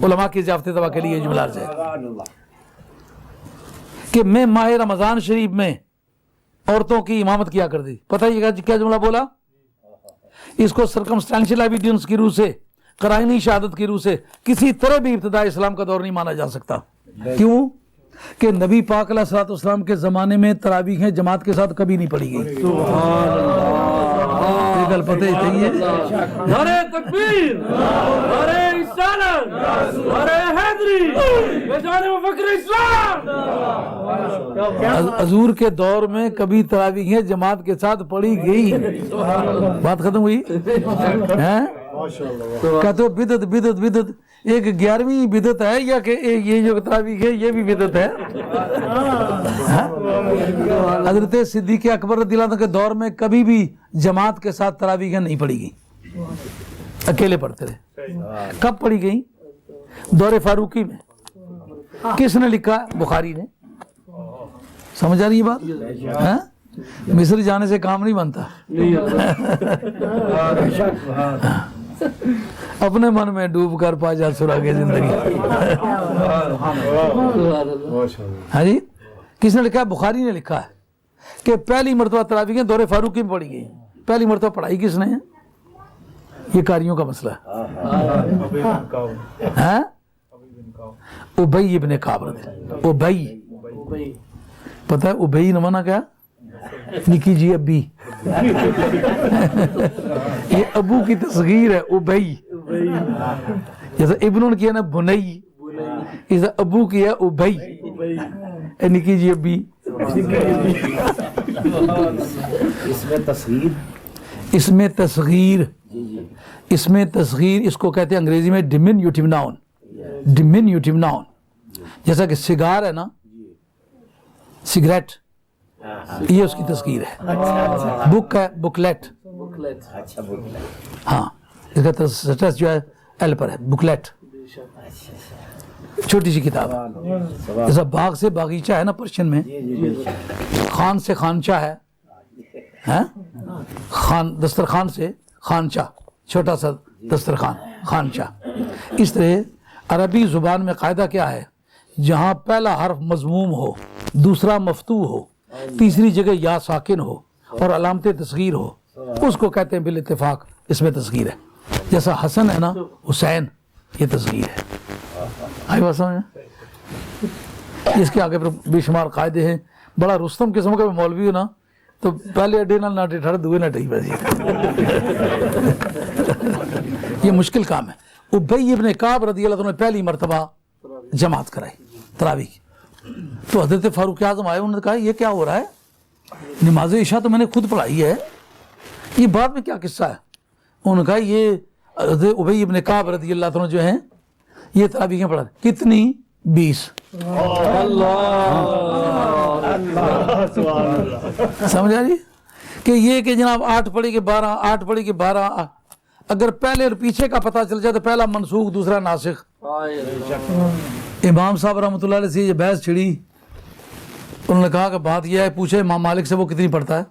علماء کی ضیافت طبع کے لیے جملہ سے کہ میں ماہ رمضان شریف میں عورتوں کی امامت کیا کرتی۔ پتہ یہ کیا جملہ بولا؟ اس کو سرکمسٹینشل ایویڈنس کی روح سے، قرائنی شہادت کی روح سے کسی طرح بھی ابتدائی اسلام کا دور نہیں مانا جا سکتا۔ کیوں؟ کہ نبی پاک علیہ الصلوۃ والسلام کے زمانے میں تراویحیں جماعت کے ساتھ کبھی نہیں پڑھی گئی۔ یہ گل پتہ ہی چاہیے۔ نعرہ تکبیر، نعرہ رسالت، نعرہ حیدری، میدان مفکر اسلام۔ حضور کے دور میں کبھی تراویحیں جماعت کے ساتھ پڑھی گئی؟ بات ختم ہوئی؟ کہتے ہو بدعت بدعت بدعت، ایک 11ویں بدعت ہے یا کہ یہ جو تراویح ہے یہ بھی بدعت ہے؟ حضرت صدیق اکبر رضی اللہ عنہ کے دور میں کبھی بھی جماعت کے ساتھ تراویح نہیں پڑھی گئی، اکیلے پڑھتے رہے۔ کب پڑھی گئی؟ دور فاروقی میں۔ کس نے لکھا؟ بخاری نے۔ سمجھ آ رہی ہے بات؟ مصر جانے سے کام نہیں بنتا، اپنے من میں ڈوب کر پا جا سراغ زندگی۔ ہاں جی، کس نے لکھا ہے؟ بخاری نے لکھا ہے کہ پہلی مرتبہ تراویح دور فاروقی میں پڑھی گئی۔ پہلی مرتبہ پڑھائی کس نے؟ یہ قاریوں کا مسئلہ ہے۔ ابی ابن کعب، ابی، پتہ ہے ابی نمانا کیا؟ نکی جی ابی، یہ ابو کی تصغیر ہے ابی۔ جیسے ابن کیا نا بنئی، جیسے ابو کیا ابئی، نکی جی ابی. اس میں تصغیر، اس میں تصغیر اس کو کہتے ہیں انگریزی میں ڈیمینیوٹیو ناؤن. ڈیمینیوٹیو ناؤن جیسا کہ سگار ہے نا، سگریٹ، یہ اس کی تصغیر ہے. بک ہے بکلیٹ، ہاں اس کا سٹریس جو ہے ایل پر ہے، بکلیٹ چھوٹی سی کتاب. جیسا باغ سے باغیچہ ہے نا پرشین میں، خان سے خانچہ ہے، خان دسترخوان سے خانچہ، چھوٹا سا دسترخوان خانچہ. اس طرح عربی زبان میں قاعدہ کیا ہے، جہاں پہلا حرف مضموم ہو، دوسرا مفتوح ہو، تیسری جگہ یا ساکن ہو اور علامت تصغیر ہو، اس کو کہتے ہیں بالاتفاق اس میں تصغیر ہے. جیسا حسن ہے نا، حسین، یہ تصغیر ہے. آئی بات سمجھ؟ اس کے آگے پھر بے شمار قاعدے ہیں. بڑا رستم قسم کا مولوی ہو نا تو پہلے اڈے نہ ناٹے ٹھڑ دوئے نہ ٹھئی بس. یہ مشکل کام ہے. ابی ابن کعب رضی اللہ عنہ نے پہلی مرتبہ جماعت کرائی تراویح کی، تو حضرت فاروق اعظم آئے، انہوں نے کہا یہ کیا ہو رہا ہے، نماز عشاء تو میں نے خود پڑھائی ہے، یہ بعد میں کیا قصہ ہے. انہوں نے کہا یہ حضرت ابی ابن کعب رضی اللہ عنہ جو ہیں یہ تراویحیں پڑھا رہے. کتنی؟ 20. سمجھ آ رہی کہ یہ کہ جناب 8 پڑھی کہ 12، 8 پڑھی کہ 12، اگر پہلے اور پیچھے کا پتہ چل جائے تو پہلا منسوخ دوسرا ناسخ. امام صاحب رحمۃ اللہ علیہ سے یہ بحث چھڑی، انہوں نے کہا کہ بات یہ ہے، پوچھے امام مالک سے وہ کتنی پڑھتا ہے،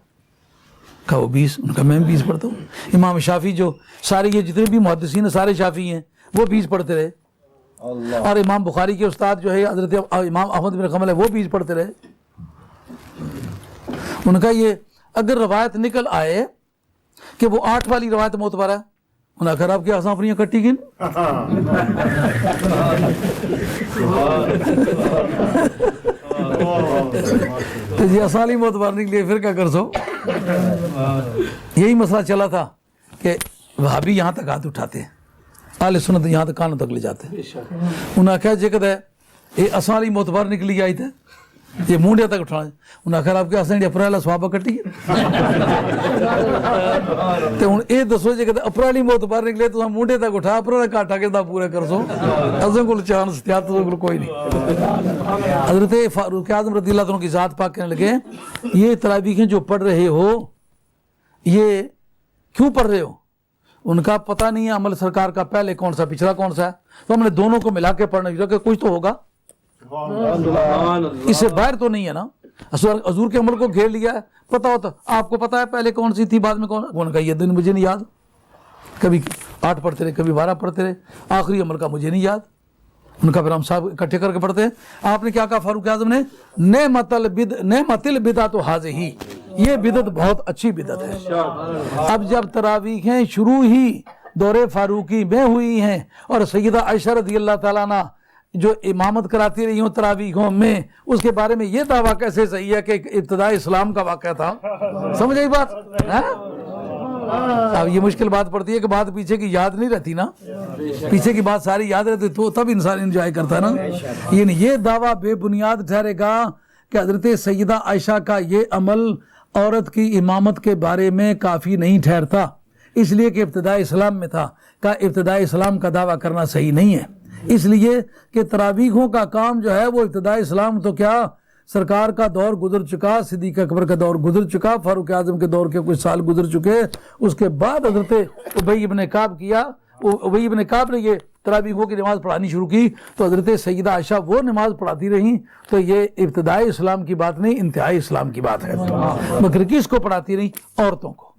کہا وہ 20. انہوں نے کہا میں 20 پڑھتا ہوں. امام شافعی جو سارے یہ جتنے بھی محدثین ہیں سارے شافعی ہیں، وہ 20 پڑھتے رہے. اور امام بخاری کے استاد جو ہے حضرت امام احمد بن حنبل ہے، وہ 20 پڑھتے رہے. انہوں نے کہا یہ اگر روایت نکل آئے کہ وہ 8 والی روایت معتبر ہے، انہوں نے کہا آپ کی آسان اپنی کٹی گن. تو یہ آسانی معتبر نکلی، پھر کیا کر سو. یہی مسئلہ چلا تھا کہ وہابی یہاں تک ہاتھ اٹھاتے ہیں، اہل سنت یہاں تک کانوں تک لے جاتے ہیں. انہوں نے کہا جکد ہے یہ آسانی معتبر نکلی آئی تھے، یہ مونڈیا تک اٹھانا. انہوں نے کہا آپ کے آسان اپریل صحابہ کٹی تو ہوں یہ دسو جی کہ اپریلی معتبر نکلے تو مونڈے تک اٹھا، اپریل کاٹا کے پورے کر سو. ازوں کو چانس اختیار تو کوئی نہیں. حضرت فاروق اعظم رضی اللہ عنہ کی ذات پاک کہنے لگے یہ تراویحیں جو پڑھ رہے ہو یہ کیوں پڑھ رہے ہو؟ ان کا پتہ نہیں ہے عمل سرکار کا پہلے کون سا پچھلا کون سا ہے، تو ہم نے دونوں کو ملا کے پڑھنا چاہیے کہ کچھ تو ہوگا، اس سے باہر تو نہیں ہے نا. حضور کے عمل کو گھیر لیا ہے، پتہ ہوتا آپ کو پتہ ہے پہلے کون سی تھی بعد میں کون کا. یہ دن مجھے نہیں یاد، کبھی 8 پڑھتے رہے کبھی 12 پڑھتے رہے، آخری عمل کا مجھے نہیں یاد. ان کا پھر ہم صاحب اکٹھے کر کے پڑھتے ہیں. آپ نے کیا کہا فاروق اعظم نے، نعمت البدعۃ ھذہ، یہ بدعت بہت اچھی بدعت ہے. اب جب تراویحیں شروع ہی دور فاروقی میں ہوئی ہیں اور سیدہ عائشہ رضی اللہ تعالیٰ عنہ جو امامت کراتی رہی ہوں تراویحوں میں، اس کے بارے میں یہ دعویٰ کیسے صحیح ہے کہ ابتدائی اسلام کا واقعہ تھا؟ سمجھ آئی بات؟ اب یہ مشکل بات پڑتی ہے کہ بات پیچھے کی یاد نہیں رہتی نا، پیچھے کی بات ساری یاد رہتی تو تب انسان انجوائے کرتا ہے نا. یعنی یہ دعویٰ بے بنیاد ٹھہرے گا کہ حضرت سیدہ عائشہ کا یہ عمل عورت کی امامت کے بارے میں کافی نہیں ٹھہرتا، اس لیے کہ ابتدائی اسلام میں تھا. کہ ابتدائی اسلام کا دعویٰ کرنا صحیح نہیں ہے، اس لیے کہ تراویحوں کا کام جو ہے وہ ابتدائی اسلام تو کیا سرکار کا دور گزر چکا، صدیق اکبر کا دور گزر چکا، فاروق اعظم کے دور کے کچھ سال گزر چکے. اس کے بعد حضرت ابی ابن کعب کیا، ابی ابن کعب نے یہ تراویحوں کی نماز پڑھانی شروع کی تو حضرت سیدہ عائشہ وہ نماز پڑھاتی رہیں. تو یہ ابتدائی اسلام کی بات نہیں، انتہائی اسلام کی بات ہے. مگر کس کو پڑھاتی رہیں؟ عورتوں کو.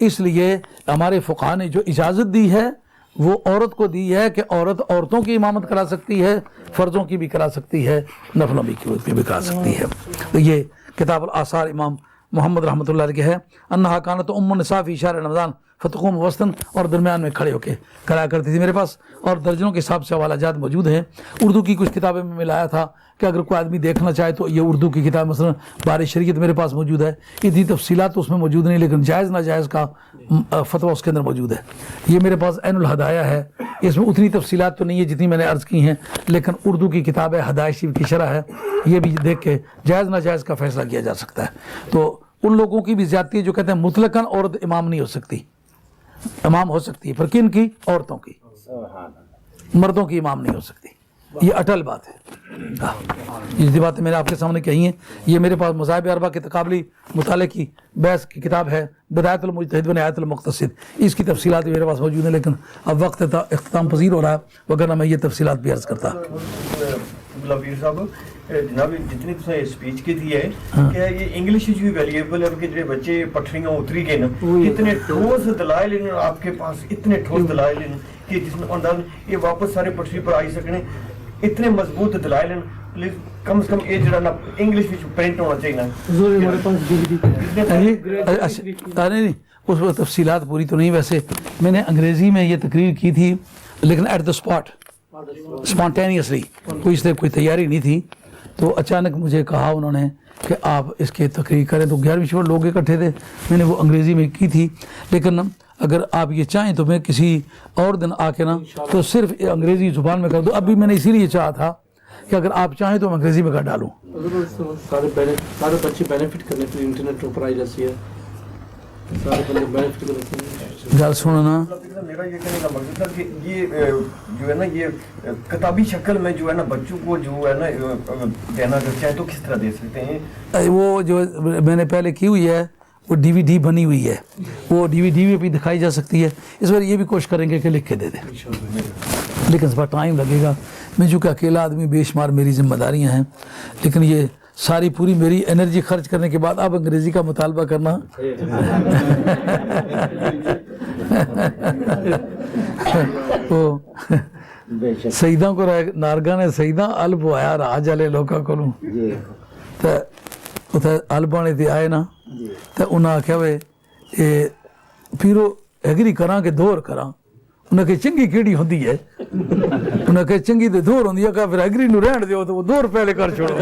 اس لیے ہمارے فقہا نے جو اجازت دی ہے وہ عورت کو دی ہے کہ عورت عورتوں کی امامت کرا سکتی ہے، فرضوں کی بھی کرا سکتی ہے، نفلوں کی بھی کرا سکتی ہے. تو یہ کتاب الآثار امام محمد رحمۃ اللہ علیہ کے ہے. انہا کانت ام النساء فی شہر رمضان فتقوم وسطن، اور درمیان میں کھڑے ہو کے کرایا کرتی تھی. میرے پاس اور درجنوں کے حساب سے حوالہ جات موجود ہیں. اردو کی کچھ کتابیں میں ملایا تھا کہ اگر کوئی آدمی دیکھنا چاہے تو یہ اردو کی کتاب مثلا بار شریعت میرے پاس موجود ہے. اتنی تفصیلات تو اس میں موجود نہیں، لیکن جائز ناجائز کا فتویٰ اس کے اندر موجود ہے. یہ میرے پاس عین الہدایہ ہے اس میں اتنی تفصیلات تو نہیں ہے جتنی میں نے عرض کی ہیں، لیکن اردو کی کتاب ہے، ہدایت شریف کی شرح ہے، یہ بھی دیکھ کے جائز ناجائز کا فیصلہ کیا جا سکتا ہے۔ تو ان لوگوں کی بھی زیادتی ہے جو کہتے ہیں مطلقاً عورت امام نہیں ہو سکتی، امام ہو سکتی ہے، پر کن کی؟ عورتوں کی، مردوں کی امام نہیں ہو سکتی، یہ اٹل بات ہے۔ یہ باتیں میں نے آپ کے سامنے کہی ہیں۔ یہ میرے پاس مذاہب اربعہ کے تقابلی مطالعے کی بحث کی کتاب ہے، بدایت المجتہد و نہایت المقتصد، اس کی تفصیلات میرے پاس موجود ہیں، لیکن اب وقت اختتام پذیر ہو رہا ہے، وگرنہ میں یہ تفصیلات بھی عرض کرتا۔ پیر صاحب جناب جتنی تو اسپیچ کی تھی ہے کہ یہ انگلش جو اویلیبل ہے کہ جو بچے پٹھڑیاں اتری گئے نا، اتنے ٹھوس دلائل ہیں آپ کے پاس، اتنے ٹھوس دلائل ہیں کہ جس میں انداز یہ واپس سارے پٹھڑی پر آئی سکنے، اتنے مضبوط دلائل ہیں، پلیز کم سے کم یہ جڑا نا انگلش میں پرنٹ ہونا چاہیے نا۔ نہیں، اس وقت تفصیلات پوری تو نہیں، ویسے میں نے انگریزی میں یہ تقریر کی تھی، لیکن ایٹ دا اسپاٹ، اسپونٹینیسلی، کوئی اس سے کوئی تیاری نہیں تھی، تو اچانک مجھے کہا انہوں نے کہ آپ اس کے تقریر کریں، تو 11ویں شعبہ لوگ اکٹھے تھے، میں نے وہ انگریزی میں کی تھی، لیکن اگر آپ یہ چاہیں تو میں کسی اور دن آ کے نا تو صرف انگریزی زبان میں کر دوں۔ اب بھی میں نے اسی لیے چاہا تھا کہ اگر آپ چاہیں تو میں انگریزی میں کر ڈالوں۔ سارے بچے بینیفٹ کرنے کے لیے انٹرنیٹ پر آئی جاتی ہے، سارے بندے بینیفٹ کرتے ہیں۔ گل سننا، میرا یہ کہنے کا مقصد تھا کہ یہ جو ہے نا یہ کتابی شکل میں جو ہے نا بچوں کو جو ہے نا دینا چاہے تو کس طرح دے سکتے ہیں؟ وہ جو میں نے پہلے کی ہوئی ہے وہ ڈی وی ڈی بنی ہوئی ہے، وہ ڈی وی ڈی میں بھی دکھائی جا سکتی ہے۔ اس بار یہ بھی کوشش کریں گے کہ لکھ کے دے دیں، لیکن اس پر ٹائم لگے گا۔ میں چونکہ اکیلا آدمی، بے شمار میری ذمہ داریاں ہیں، لیکن یہ ساری پوری میری انرجی خرچ کرنے کے بعد اب انگریزی کا مطالبہ کرنا وہ سیداں کو نارگاں نے سیداں الب آیا راہ جلے لوکاں کو تے اتھے البانے تے آئے نا تے انہاں آکھیا وے اے پیرو ایگری کراں کہ دور کراں، انہاں کہ چنگی کیڑی ہوندی ہے، انہاں کہ چنگی تے دور ہوندی ہے، کہ پھر ایگری نو رہن دیو تو وہ دور پہلے کر چھوڑو۔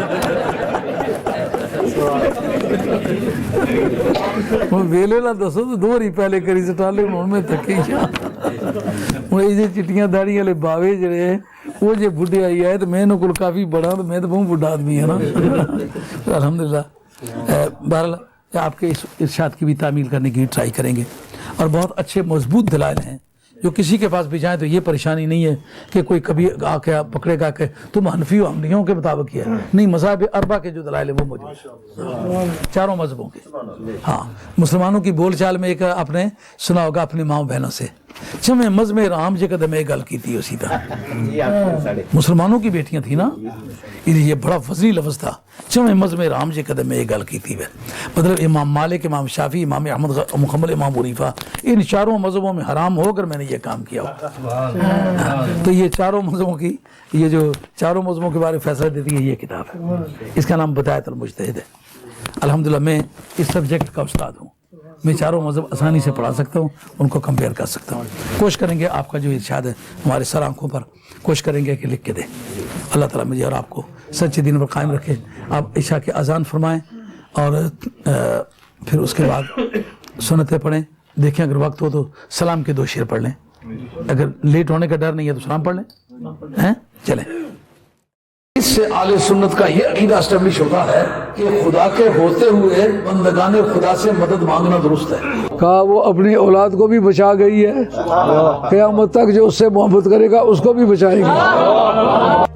ویلے نہ دسو تو دور ہی پہلے کری سٹالے ہن میں تھکی جا۔ ہن اے چٹیاں داڑھی والے باوے جڑے وہ جے بڈھے آئی ہے تو میں نو کول کافی بڑا، تو میں تو بہت بڈھا آدمی ہے نا۔ الحمدللہ بہرحال آپ کے اس ارشاد کی بھی تعمیل کرنے کی ٹرائی کریں گے، اور بہت اچھے مضبوط دلائل ہیں جو کسی کے پاس بھی جائیں تو یہ پریشانی نہیں ہے کہ کوئی کبھی آ کے پکڑے گا کہ تم حنفی و حنبلیوں کے مطابق کیا ہے، نہیں، مذاہب اربعہ کے جو دلائل ہیں وہ موجود، چاروں مذہبوں کے۔ ہاں، مسلمانوں کی بول چال میں ایک آپ نے سنا ہوگا اپنی ماں بہنوں سے، چمے مزم رام جے قدم ایک گل کی تھی اسی طرح، مسلمانوں کی بیٹیاں تھیں نا، یہ بڑا فضلی لفظ تھا، چمے مزم رام جے قدم ایک گل کی تھی، مطلب امام مالک، امام شافعی، امام احمد مکمل، امام حنیفہ، ان چاروں مذہبوں میں حرام ہو کر میں نے یہ کام کیا ہو۔ تو یہ چاروں مذہبوں کی، یہ جو چاروں مذہبوں کے بارے میں فیصلہ دیتی ہے یہ کتاب ہے، اس کا نام بدایت المجتہد ہے۔ الحمدللہ میں اس سبجیکٹ کا استاد ہوں، میں چاروں مذہب آسانی سے پڑھا سکتا ہوں، ان کو کمپیئر کر سکتا ہوں۔ کوشش کریں گے آپ کا جو ارشاد ہے ہمارے سر آنکھوں پر، کوشش کریں گے کہ لکھ کے دیں۔ اللہ تعالیٰ مجھے اور آپ کو سچے دین پر قائم رکھے۔ آپ عشاء کی اذان فرمائیں اور پھر اس کے بعد سنتیں پڑھیں، دیکھیں اگر وقت ہو تو سلام کے 2 شعر پڑھ لیں، اگر لیٹ ہونے کا ڈر نہیں ہے تو سلام پڑھ لیں، ہیں چلیں۔ اس سے اہل سنت کا یہ عقیدہ اسٹیبلش ہوتا ہے کہ خدا کے ہوتے ہوئے بندگان خدا سے مدد مانگنا درست ہے۔ کہا وہ اپنی اولاد کو بھی بچا گئی ہے، قیامت تک جو اس سے محبت کرے گا اس کو بھی بچائے گی۔